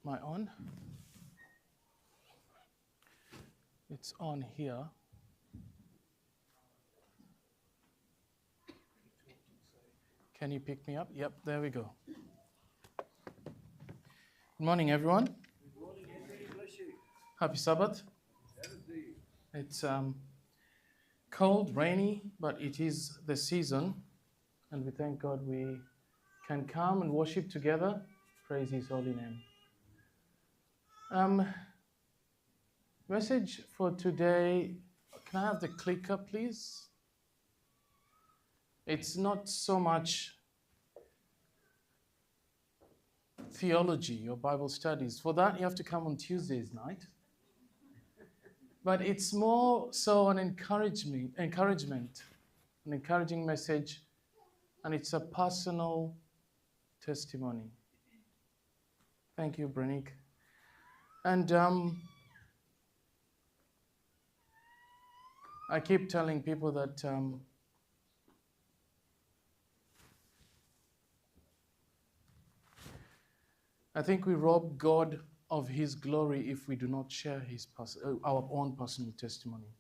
Am I on? It's on here. Can you pick me up? Yep, there we go. Good morning, everyone. Good morning, Henry. Bless you. Happy Sabbath. It's cold, rainy, but it is the season, and we thank God we can come and worship together. Praise His holy name. Message for today. Can I have the clicker, please? It's not so much theology or Bible studies. For that, you have to come on Tuesdays night. But it's more so an encouragement, an encouraging message, and it's a personal testimony. Thank you, Brenik. And I keep telling people that I think we rob God of His glory if we do not share our own personal testimony.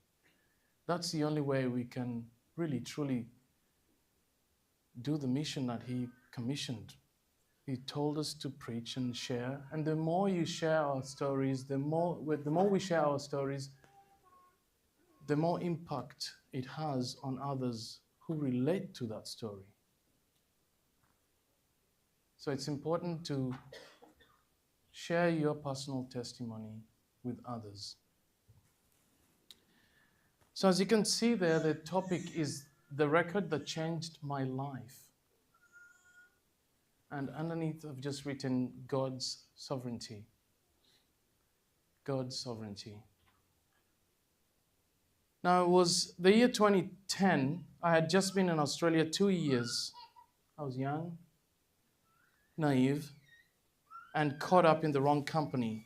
That's the only way we can really, truly do the mission that He commissioned. He told us to preach and share, and the more you share our stories, the more we share our stories, the more impact it has on others who relate to that story. So it's important to share your personal testimony with others. So as you can see there, the topic is the record that changed my life. And underneath I've just written God's sovereignty. God's sovereignty. Now it was the year 2010. I had just been in Australia 2 years. I was young, naive, and caught up in the wrong company.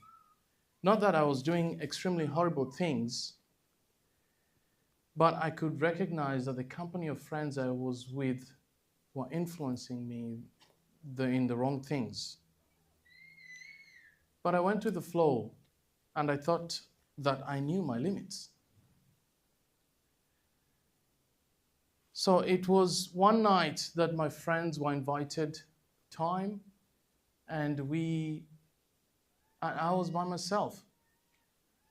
Not that I was doing extremely horrible things, but I could recognize that the company of friends I was with were influencing me in the wrong things. But I went with the flow, and I thought that I knew my limits. So it was one night that my friends were invited time, and I was by myself.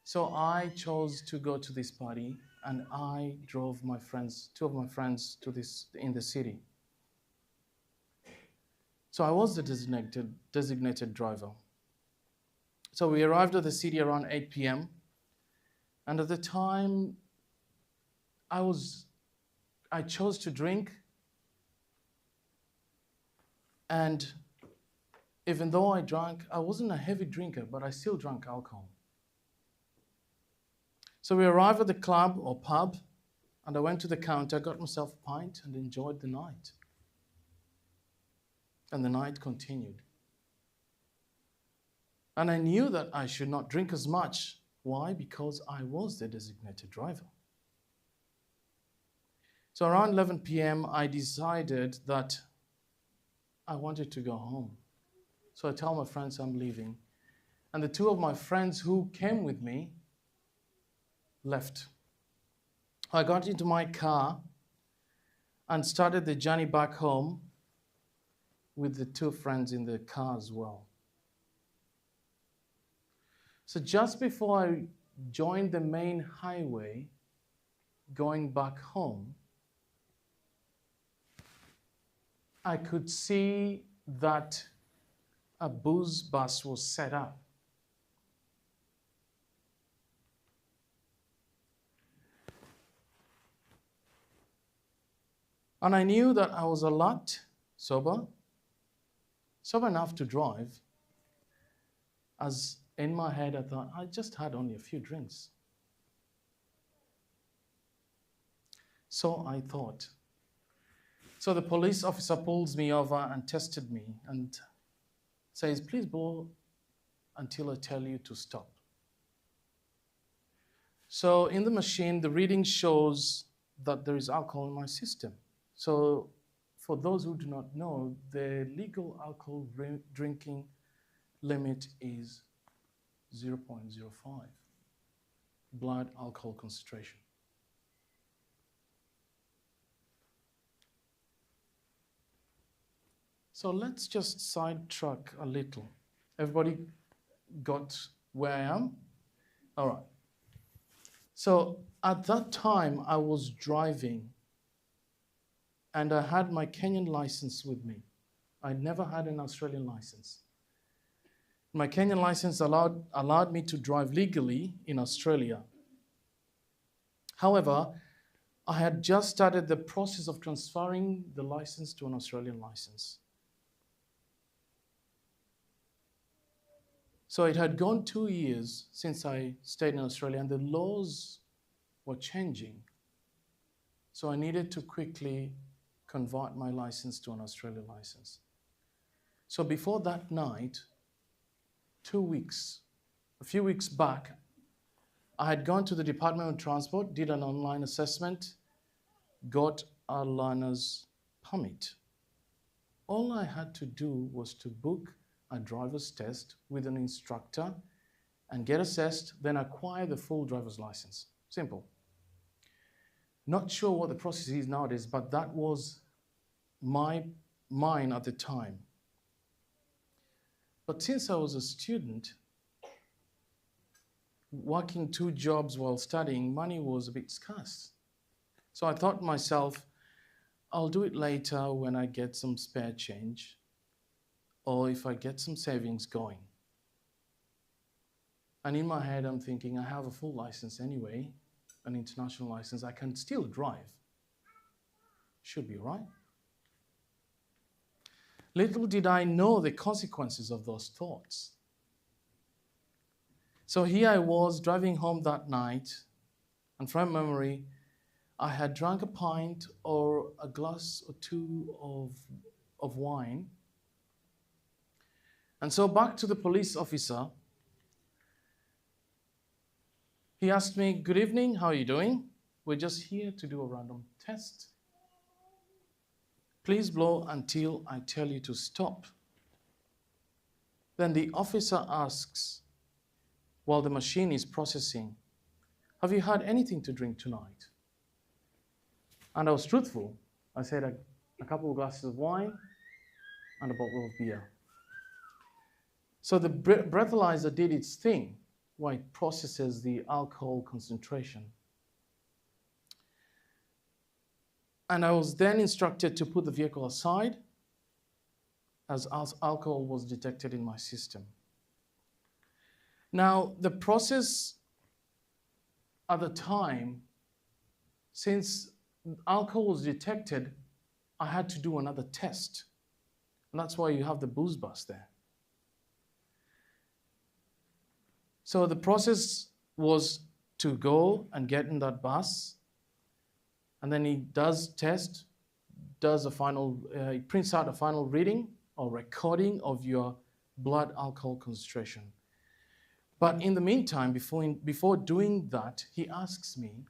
So I chose to go to this party, and I drove two of my friends to this in the city. So I was the designated driver. So we arrived at the city around 8 p.m. And at the time, I chose to drink. And even though I drank, I wasn't a heavy drinker, but I still drank alcohol. So we arrived at the club or pub, and I went to the counter, got myself a pint, and enjoyed the night. And the night continued. And I knew that I should not drink as much. Why? Because I was the designated driver. So around 11 p.m., I decided that I wanted to go home. So I tell my friends I'm leaving. And the two of my friends who came with me left. I got into my car and started the journey back home with the two friends in the car as well. So just before I joined the main highway going back home, I could see that a booze bus was set up. And I knew that I was a lot sober enough to drive, as in my head I thought, I just had only a few drinks. So I thought. So the police officer pulls me over and tested me and says, please blow until I tell you to stop. So in the machine, the reading shows that there is alcohol in my system. So for those who do not know, the legal alcohol drinking limit is 0.05 blood alcohol concentration. So let's just sidetrack a little. Everybody got where I am? All right. So at that time, I was driving and I had my Kenyan license with me. I'd never had an Australian license. My Kenyan license allowed me to drive legally in Australia. However, I had just started the process of transferring the license to an Australian license. So it had gone 2 years since I stayed in Australia, and the laws were changing. So I needed to quickly convert my license to an Australian license. So before that night, a few weeks back, I had gone to the Department of Transport, did an online assessment, got a learner's permit. All I had to do was to book a driver's test with an instructor and get assessed, then acquire the full driver's license. Simple. Not sure what the process is nowadays, but that was mine at the time. But since I was a student, working 2 jobs while studying, money was a bit scarce. So I thought to myself, I'll do it later when I get some spare change, or if I get some savings going. And in my head, I'm thinking, I have a full license anyway, an international license. I can still drive. Should be right. Little did I know the consequences of those thoughts. So here I was driving home that night, and from memory, I had drunk a pint or a glass or 2 of wine. And so back to the police officer, he asked me, "Good evening, how are you doing? We're just here to do a random test. Please blow until I tell you to stop." Then the officer asks, while the machine is processing, "Have you had anything to drink tonight?" And I was truthful. I said a couple of glasses of wine and a bottle of beer. So the breathalyzer did its thing, where it processes the alcohol concentration. And I was then instructed to put the vehicle aside as alcohol was detected in my system. Now, the process at the time, since alcohol was detected, I had to do another test. And that's why you have the booze bus there. So the process was to go and get in that bus, and then he does test, he prints out a final reading or recording of your blood alcohol concentration. But in the meantime, before doing that, he asks me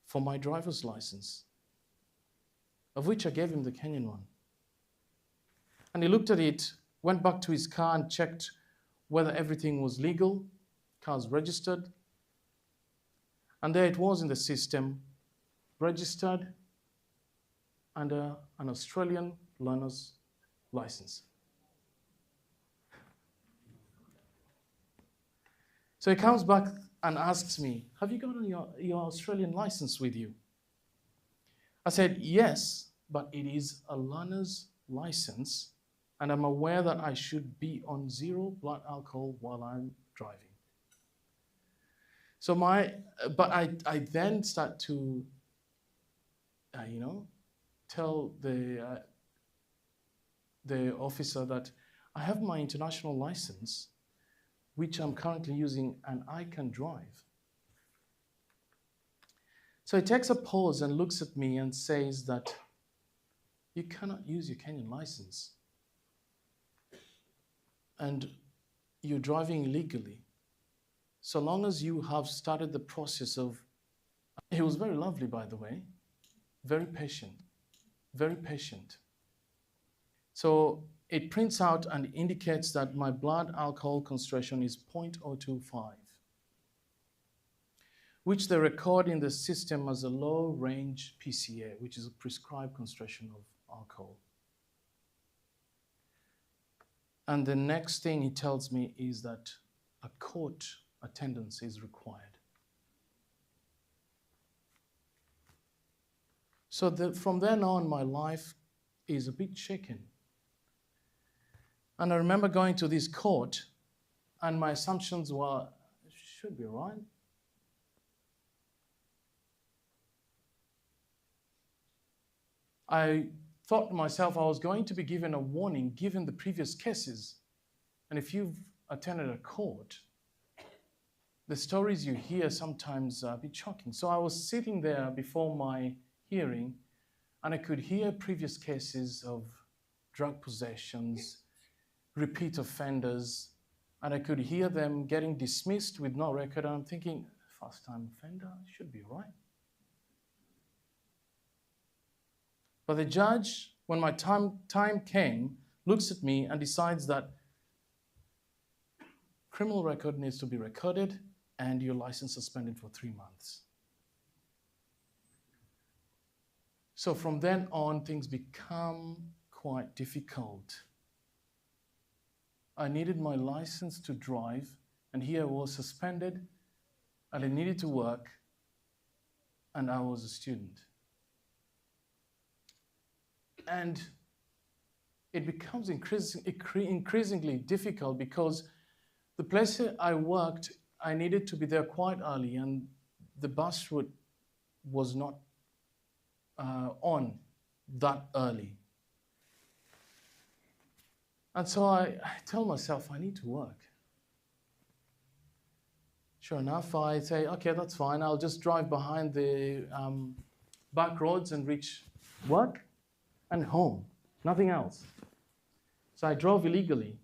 for my driver's license, of which I gave him the Kenyan one. And he looked at it, went back to his car and checked whether everything was legal, cars registered. And there it was in the system, registered under an Australian learner's license. So he comes back and asks me, "Have you got your Australian license with you?" I said, "Yes, but it is a learner's license, and I'm aware that I should be on 0 blood alcohol while I'm driving." So I then start to, tell the officer that I have my international license, which I'm currently using, and I can drive. So he takes a pause and looks at me and says that you cannot use your Kenyan license, and you're driving illegally. So long as you have started the process of, he was very lovely, by the way, very patient, very patient. So it prints out and indicates that my blood alcohol concentration is 0.025, which they record in the system as a low-range PCA, which is a prescribed concentration of alcohol. And the next thing he tells me is that a court attendance is required. So from then on, my life is a bit shaken. And I remember going to this court, and my assumptions were, it should be right. I thought to myself I was going to be given a warning given the previous cases. And if you've attended a court, the stories you hear sometimes are a bit shocking. So I was sitting there before my hearing, and I could hear previous cases of drug possessions, repeat offenders, and I could hear them getting dismissed with no record. And I'm thinking, first-time offender, should be right. But the judge, when my time came, looks at me and decides that criminal record needs to be recorded and your license suspended for 3 months. So from then on, things become quite difficult. I needed my license to drive, and here I was suspended, and I needed to work, and I was a student. And it becomes increasingly difficult because the place I worked, I needed to be there quite early, and the bus route was not on that early. And so I tell myself, I need to work. Sure enough, I say, okay, that's fine. I'll just drive behind the back roads and reach work and home, nothing else. So I drove illegally.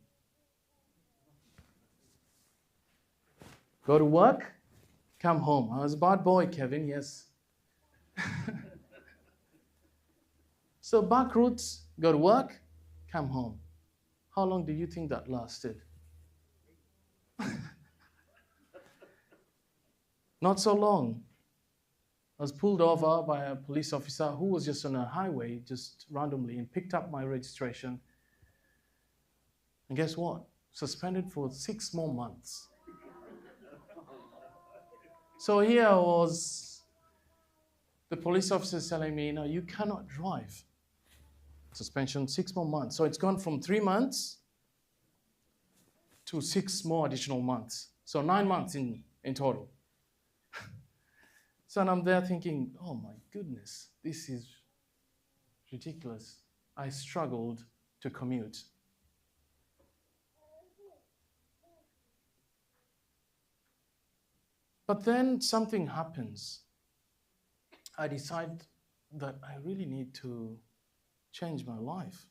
Go to work, come home. I was a bad boy, Kevin, yes. So back routes, go to work, come home. How long do you think that lasted? Not so long. I was pulled over by a police officer who was just on a highway, just randomly, and picked up my registration. And guess what? Suspended for 6 more months. So here was the police officer telling me, no, you cannot drive. Suspension, 6 more months. So it's gone from 3 months to 6 more additional months. So 9 months in total. So I'm there thinking, oh my goodness, this is ridiculous. I struggled to commute. But then something happens. I decide that I really need to change my life.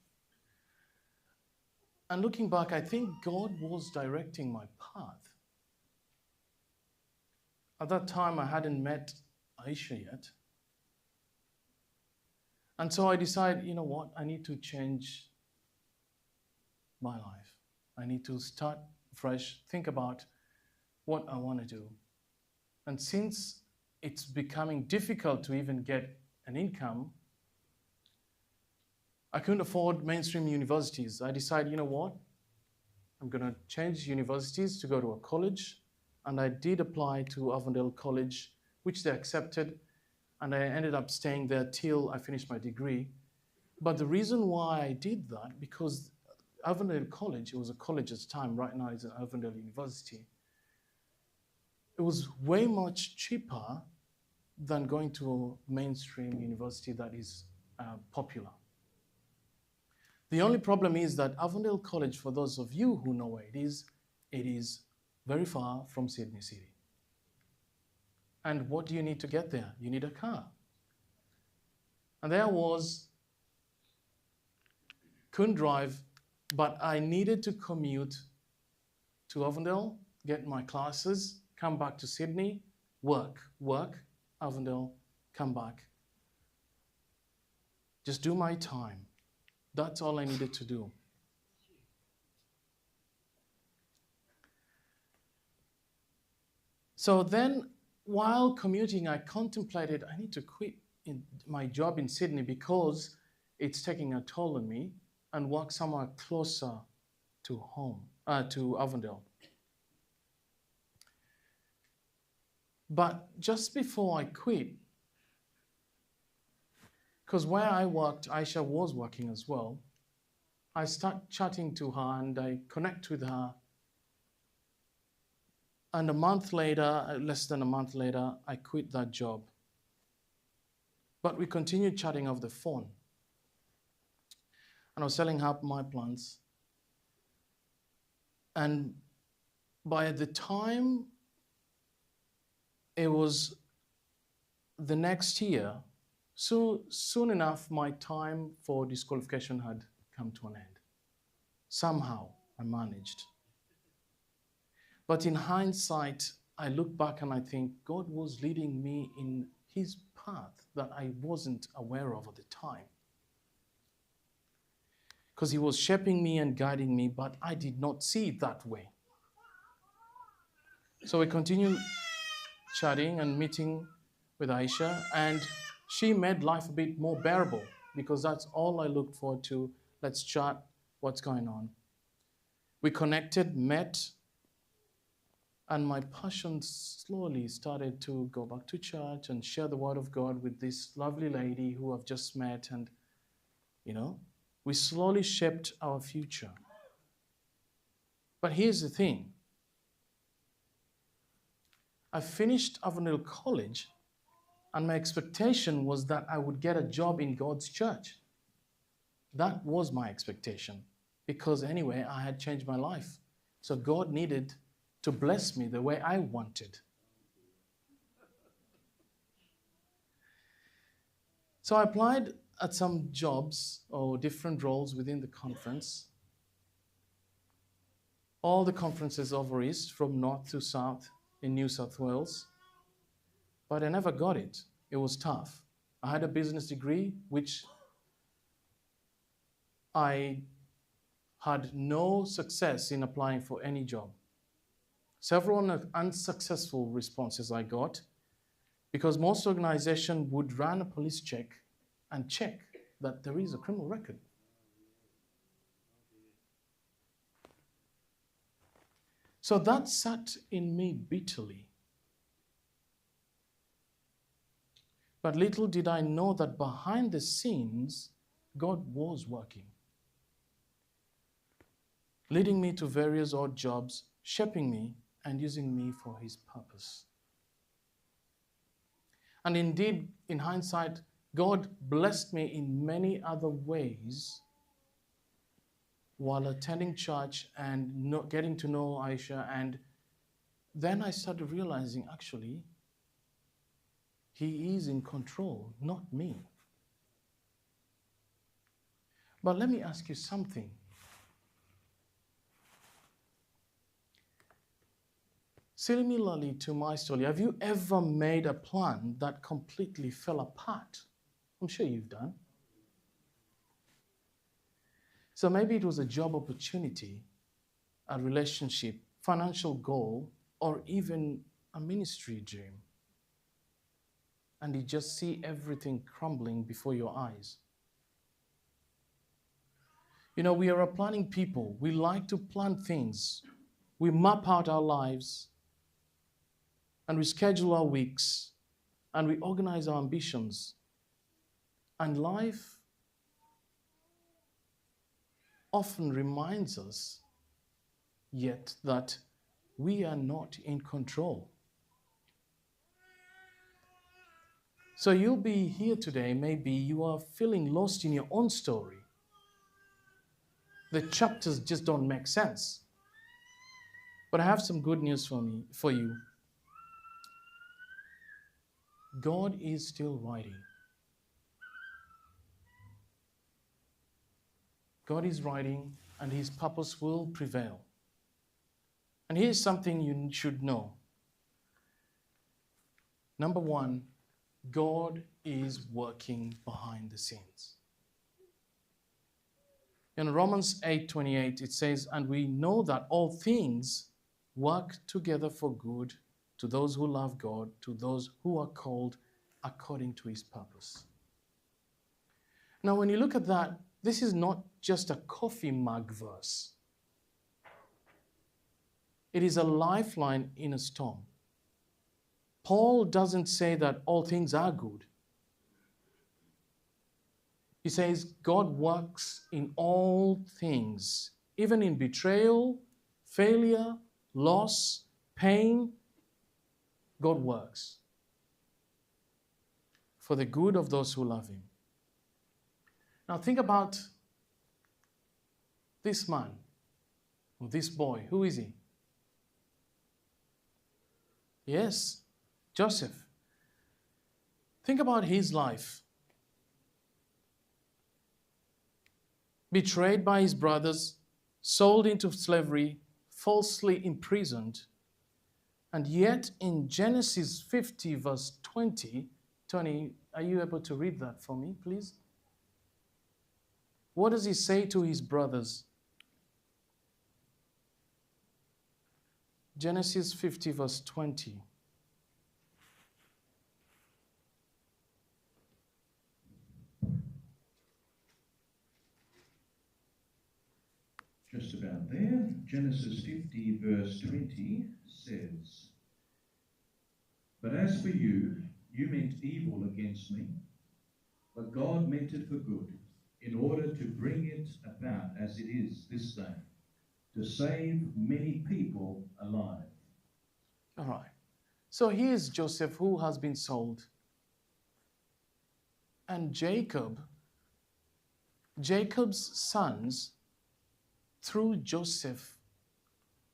And looking back, I think God was directing my path. At that time, I hadn't met Aisha yet. And so I decided, you know what, I need to change my life. I need to start fresh, think about what I want to do. And since it's becoming difficult to even get an income, I couldn't afford mainstream universities. I decided, you know what, I'm going to change universities to go to a college. And I did apply to Avondale College, which they accepted, and I ended up staying there till I finished my degree. But the reason why I did that, because Avondale College, it was a college at the time, right now it's an Avondale University, it was way much cheaper than going to a mainstream university that is popular. The only problem is that Avondale College, for those of you who know where it is very far from Sydney City. And what do you need to get there? You need a car. And there I was, couldn't drive, but I needed to commute to Avondale, get my classes, come back to Sydney, work, Avondale, come back. Just do my time. That's all I needed to do. So then, while commuting, I contemplated I need to quit my job in Sydney because it's taking a toll on me and work somewhere closer to home, to Avondale. But just before I quit, because where I worked, Aisha was working as well, I start chatting to her and I connect with her. And a month later, less than a month later, I quit that job. But we continued chatting over the phone. And I was selling her my plants. And by the time it was the next year, so soon enough, my time for disqualification had come to an end. Somehow, I managed. But in hindsight, I look back and I think God was leading me in his path that I wasn't aware of at the time. Because he was shaping me and guiding me, but I did not see it that way. So we continued chatting and meeting with Aisha, and she made life a bit more bearable because that's all I looked forward to. Let's chat, what's going on. We connected, met, and my passion slowly started to go back to church and share the word of God with this lovely lady who I've just met. And, we slowly shaped our future. But here's the thing. I finished Avondale College, and my expectation was that I would get a job in God's church. That was my expectation, because anyway, I had changed my life. So God needed to bless me the way I wanted. So I applied at some jobs or different roles within the conference. All the conferences over East, from north to south in New South Wales. But I never got it. It was tough. I had a business degree, which I had no success in applying for any job. Several unsuccessful responses I got because most organizations would run a police check and check that there is a criminal record. So that sat in me bitterly. But little did I know that behind the scenes, God was working, leading me to various odd jobs, shaping me and using me for his purpose. And indeed, in hindsight, God blessed me in many other ways while attending church and getting to know Aisha. And then I started realizing, actually, he is in control, not me. But let me ask you something. Similarly to my story, have you ever made a plan that completely fell apart? I'm sure you've done. So maybe it was a job opportunity, a relationship, financial goal, or even a ministry dream. And you just see everything crumbling before your eyes. We are a planning people. We like to plan things. We map out our lives, and we schedule our weeks, and we organize our ambitions. And life often reminds us yet that we are not in control. So you'll be here today, maybe you are feeling lost in your own story. The chapters just don't make sense. But I have some good news for you. God is still writing. God is writing, and his purpose will prevail. And here's something you should know. Number one, God is working behind the scenes. In Romans 8:28, it says, "And we know that all things work together for good to those who love God, to those who are called according to his purpose. Now, when you look at that, this is not just a coffee mug verse. It is a lifeline in a storm. Paul doesn't say that all things are good. He says God works in all things, even in betrayal, failure, loss, pain. God works for the good of those who love him. Now think about this man, or this boy. Who is he? Yes, Joseph. Think about his life. Betrayed by his brothers, sold into slavery, falsely imprisoned. And yet in Genesis 50 verse 20, Tony, are you able to read that for me, please? What does he say to his brothers? Genesis 50 verse 20. Just about there, Genesis 50 verse 20 says, "But as for you, you meant evil against me, but God meant it for good, in order to bring it about as it is this day, to save many people alive." All right. So here's Joseph who has been sold. And Jacob's sons, through Joseph,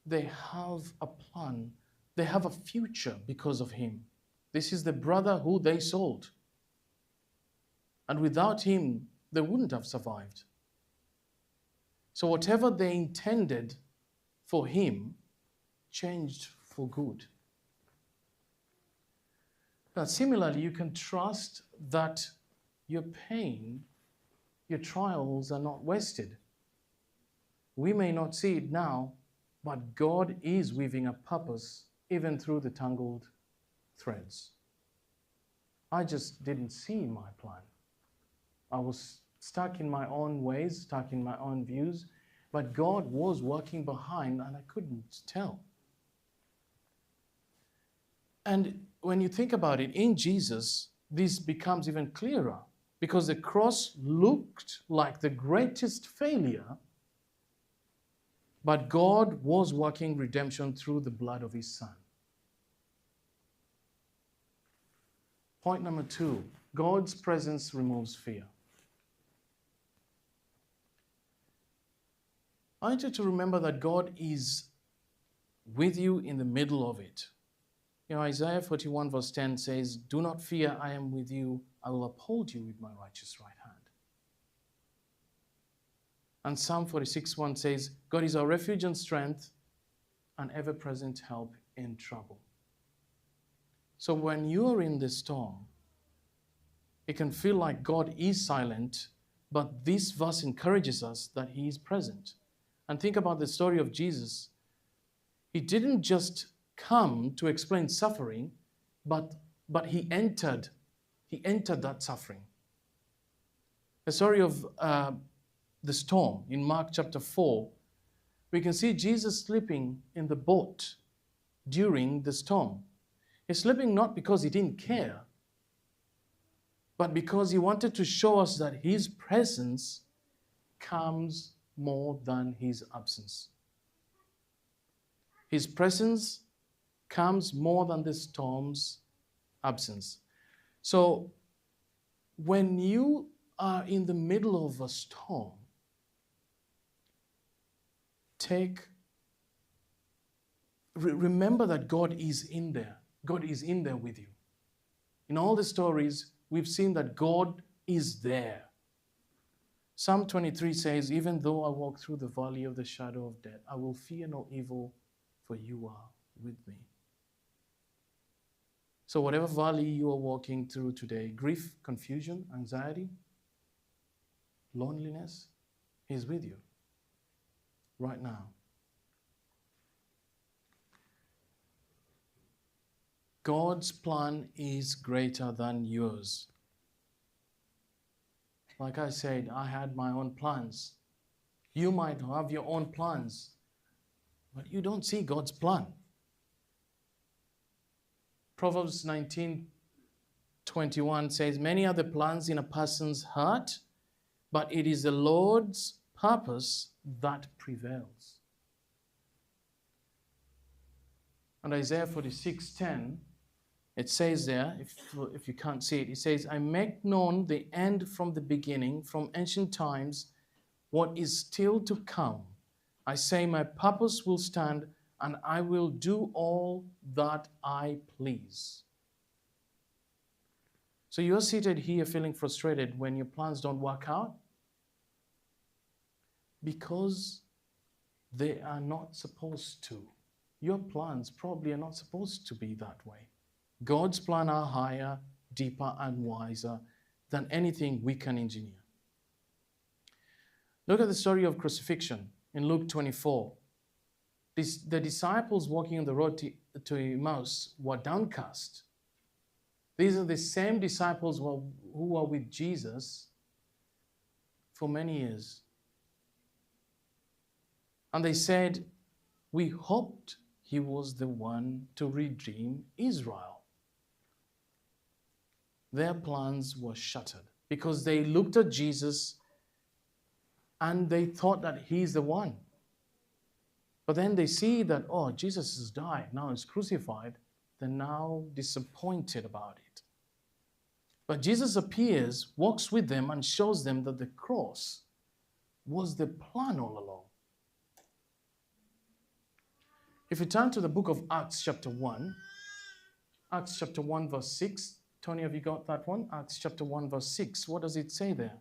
they have a plan. They have a future because of him. This is the brother who they sold. And without him, they wouldn't have survived. So whatever they intended for him changed for good. Now, similarly, you can trust that your pain, your trials are not wasted. We may not see it now, but God is weaving a purpose even through the tangled threads. I just didn't see my plan. I was stuck in my own ways, stuck in my own views, but God was working behind and I couldn't tell. And when you think about it, in Jesus, this becomes even clearer because the cross looked like the greatest failure, but God was working redemption through the blood of his Son. Point number 2, God's presence removes fear. I want you to remember that God is with you in the middle of it. You know, Isaiah 41 verse 10 says, "Do not fear, I am with you. I will uphold you with my righteous right hand." And Psalm 46:1 says, "God is our refuge and strength, an ever-present help in trouble." So when you are in the storm, it can feel like God is silent, but this verse encourages us that he is present. And think about the story of Jesus. He didn't just come to explain suffering, but he entered that suffering. The story of the storm in Mark chapter 4, we can see Jesus sleeping in the boat during the storm. He's sleeping not because he didn't care, but because he wanted to show us that his presence comes more than his absence. His presence comes more than the storm's absence. So when you are in the middle of a storm, remember that God is in there. God is in there with you. In all the stories, we've seen that God is there. Psalm 23 says, "Even though I walk through the valley of the shadow of death, I will fear no evil, for you are with me." So whatever valley you are walking through today, grief, confusion, anxiety, loneliness, he's with you right now. God's plan is greater than yours. Like I said, I had my own plans. You might have your own plans, but you don't see God's plan. Proverbs 19:21 says, many are the plans in a person's heart, but it is the Lord's purpose that prevails. And Isaiah 46:10, it says there, if you can't see it, it says, I make known the end from the beginning, from ancient times, what is still to come. I say my purpose will stand, and I will do all that I please. So you're seated here feeling frustrated when your plans don't work out because they are not supposed to. Your plans probably are not supposed to be that way. God's plans are higher, deeper, and wiser than anything we can engineer. Look at the story of crucifixion in Luke 24. The disciples walking on the road to Emmaus were downcast. These are the same disciples who were with Jesus for many years. And they said, we hoped he was the one to redeem Israel. Their plans were shattered because they looked at Jesus and they thought that he's the one. But then they see that, oh, Jesus has died, now he's crucified. They're now disappointed about it. But Jesus appears, walks with them, and shows them that the cross was the plan all along. If you turn to the book of Acts chapter 1, Acts chapter 1 verse 6, Tony, have you got that one? Acts chapter 1 verse 6, what does it say there?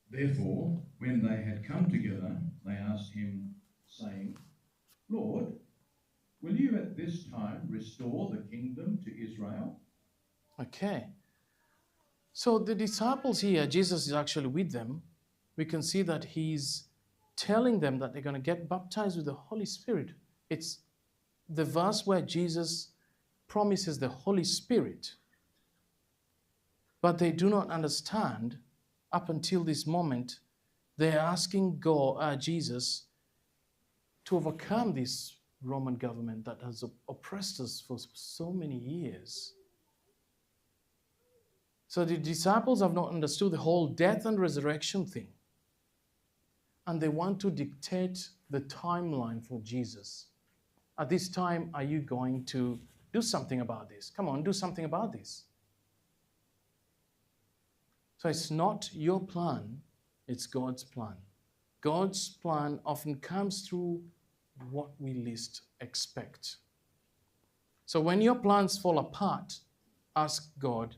Therefore, when they had come together, they asked him, saying, Lord, will you at this time restore the kingdom to Israel? Okay. So the disciples here, Jesus is actually with them. We can see that he's telling them that they're going to get baptized with the Holy Spirit. It's the verse where Jesus promises the Holy Spirit. But they do not understand up until this moment. They're asking Jesus to overcome this Roman government that has oppressed us for so many years. So the disciples have not understood the whole death and resurrection thing. And they want to dictate the timeline for Jesus. At this time, are you going to do something about this? Come on, do something about this. So it's not your plan, it's God's plan. God's plan often comes through what we least expect. So when your plans fall apart, ask God,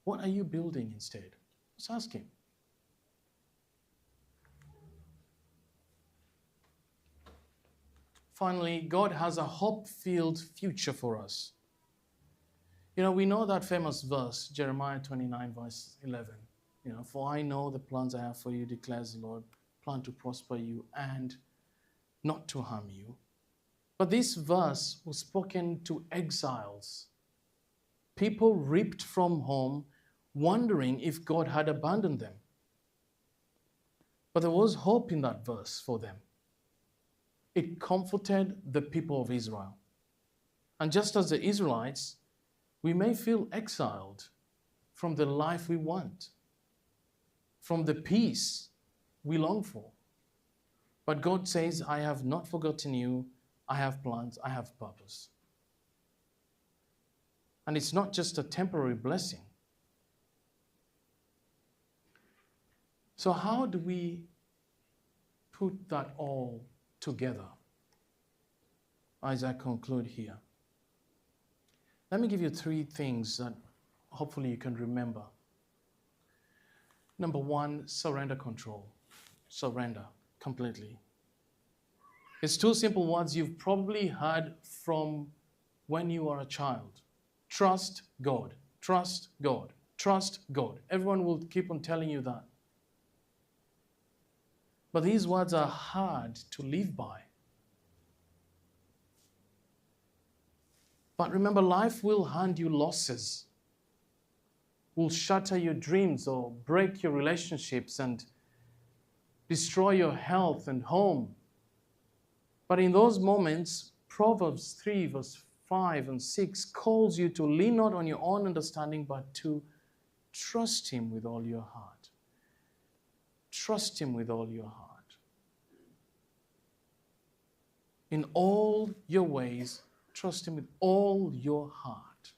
what are you building instead? Just ask him. Finally, God has a hope-filled future for us. You know, we know that famous verse, Jeremiah 29, verse 11. You know, for I know the plans I have for you, declares the Lord, plan to prosper you and not to harm you. But this verse was spoken to exiles, people ripped from home, wondering if God had abandoned them. But there was hope in that verse for them. It comforted the people of Israel. And just as the Israelites, we may feel exiled from the life we want, from the peace we long for. But God says, I have not forgotten you. I have plans. I have purpose. And it's not just a temporary blessing. So how do we put that all together as I conclude here? Let me give you 3 things that hopefully you can remember. Number 1, surrender control. Surrender completely. It's 2 simple words you've probably heard from when you were a child. Trust God. Trust God. Trust God. Everyone will keep on telling you that. But these words are hard to live by. But remember, life will hand you losses, will shatter your dreams or break your relationships and destroy your health and home. But in those moments, Proverbs 3 verse 5 and 6 calls you to lean not on your own understanding, but to trust Him with all your heart. Trust Him with all your heart. In all your ways, trust Him with all your heart.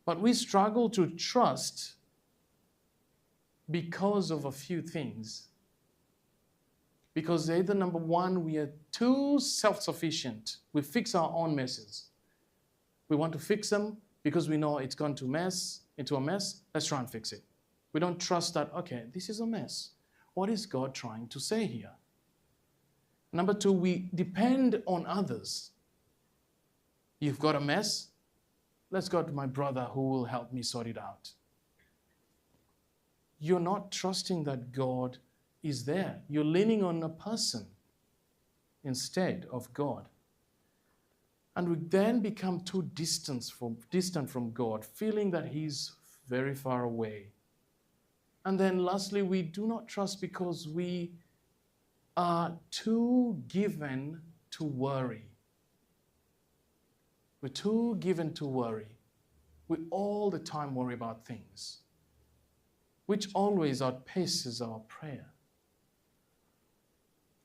But we struggle to trust because of a few things. Because either, number one, we are too self-sufficient. We fix our own messes. We want to fix them because we know it's gone into a mess. Let's try and fix it. We don't trust that, okay, this is a mess. What is God trying to say here? Number two, we depend on others. You've got a mess? Let's go to my brother who will help me sort it out. You're not trusting that God is there. You're leaning on a person instead of God. And we then become too distant from God, feeling that He's very far away. And then lastly, we do not trust because we are too given to worry. We're too given to worry. We all the time worry about things, which always outpaces our prayer.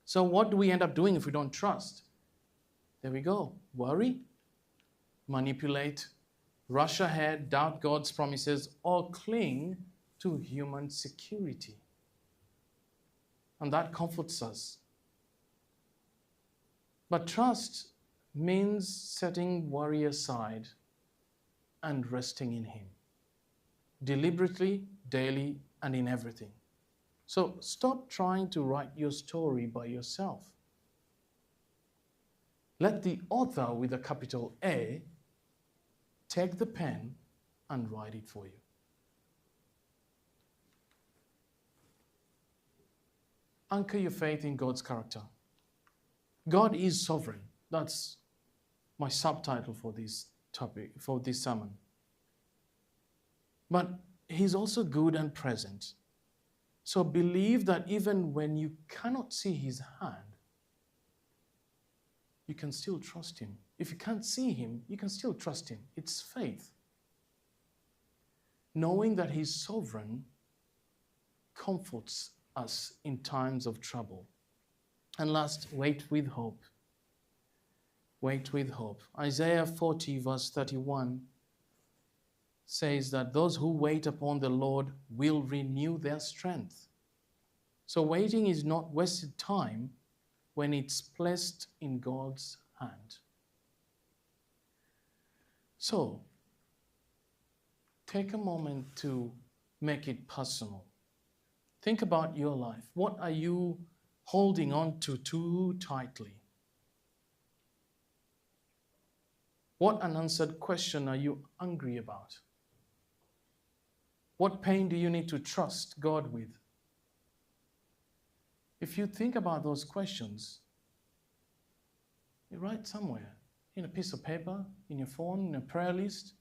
So what do we end up doing if we don't trust? There we go. Worry, manipulate, rush ahead, doubt God's promises, or cling to human security. And that comforts us. But trust means setting worry aside and resting in Him, deliberately, daily, and in everything. So stop trying to write your story by yourself. Let the author with a capital A take the pen and write it for you. Anchor your faith in God's character. God is sovereign. That's my subtitle for this topic, for this sermon. But He's also good and present. So believe that even when you cannot see His hand, you can still trust Him. If you can't see Him, you can still trust Him. It's faith. Knowing that He's sovereign comforts us in times of trouble. And last, wait with hope. Wait with hope. Isaiah 40 verse 31 says that those who wait upon the Lord will renew their strength. So waiting is not wasted time when it's placed in God's hand. So, take a moment to make it personal. Think about your life. What are you holding on to too tightly? What unanswered question are you angry about? What pain do you need to trust God with? If you think about those questions, you write somewhere, in a piece of paper, in your phone, in a prayer list,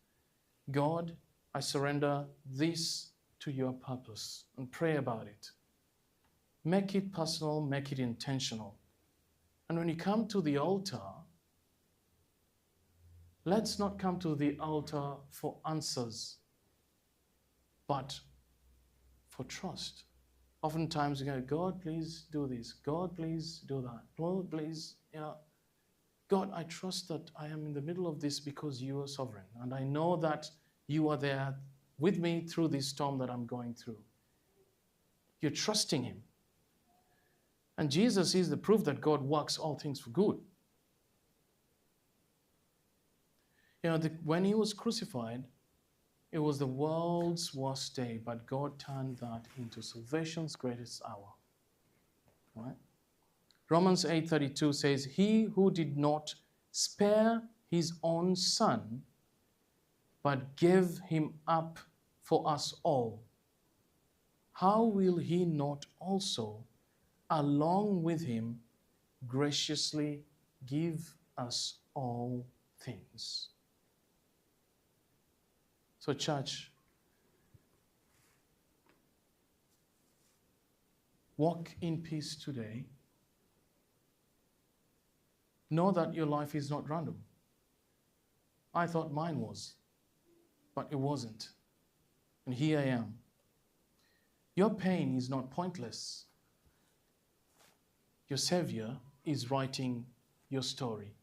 God, I surrender this to your purpose, and pray about it. Make it personal, make it intentional. And when you come to the altar, let's not come to the altar for answers, but for trust. Oftentimes we go, God, please do this. God, please do that. Lord, please, God, I trust that I am in the middle of this because you are sovereign. And I know that you are there with me through this storm that I'm going through. You're trusting Him. And Jesus is the proof that God works all things for good. When He was crucified, it was the world's worst day, but God turned that into salvation's greatest hour. Right? Romans 8:32 says, He who did not spare His own Son, but gave him up for us all, how will he not also, along with him, graciously give us all things? So, church, walk in peace today. Know that your life is not random. I thought mine was, but it wasn't. And here I am. Your pain is not pointless. Your Savior is writing your story.